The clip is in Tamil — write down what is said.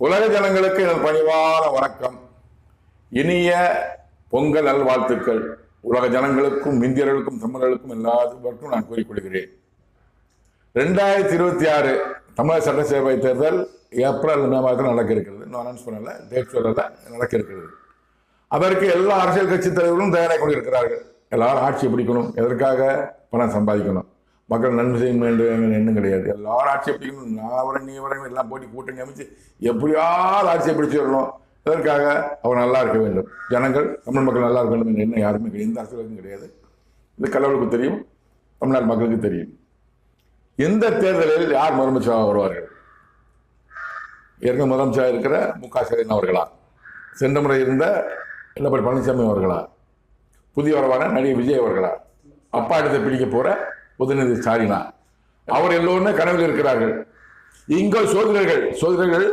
உலக ஜனங்களுக்கு எனது பணிவான வணக்கம். இனிய பொங்கல் நல்வாழ்த்துக்கள். உலக ஜனங்களுக்கும் இந்தியர்களுக்கும் தமிழர்களுக்கும் எல்லாருக்கும் நான் கூறிக்கொள்கிறேன். 2026 தமிழக சட்டசபை தேர்தல் ஏப்ரல் மே மாதத்தில் நடக்க இருக்கிறது. நான் அனௌன்ஸ் பண்ணல, டேட் சொல்லல, நடக்க இருக்கிறது. அதற்கு எல்லா அரசியல் கட்சி தலைவர்களும் தயாராக கொண்டிருக்கிறார்கள். எல்லாரும் ஆட்சி பிடிக்கணும், எதற்காக? பணம் சம்பாதிக்கணும், மக்கள் நன்மை செய்ய வேண்டும் எண்ணம் கிடையாது. எல்லாரும் ஆட்சியை பிடிக்கணும், நான் வரேன் நீ வரேன் எல்லாம் போட்டி கூட்டணி அமைச்சு எப்படியாவது ஆட்சியை பிடிச்சி வரணும். எதற்காக? அவர் நல்லா இருக்க வேண்டும், ஜனங்கள் தமிழ் மக்கள் நல்லா இருக்க வேண்டும் என்ற எண்ணம் யாருமே கிடையாது, எந்த அரசியலுக்கும் கிடையாது. இது கடவுளுக்கு தெரியும், தமிழ்நாடு மக்களுக்கு தெரியும். எந்த தேர்தலில் யார் முதலமைச்சராக வருவார்கள்? ஏற்கனவே முதலமைச்சராக இருக்கிற மு.க. ஸ்டாலின் அவர்களா, சென்ற முறை இருந்த எடப்பாடி பழனிசாமி அவர்களா, புதிய வரவான நடிகர் விஜய் அவர்களா, அப்பா இடத்தை பிடிக்க போற உதயநிதி ஸ்டாலினா? அவர் எல்லோருமே கனவில் இருக்கிறார்கள். இங்க சோதனைகள்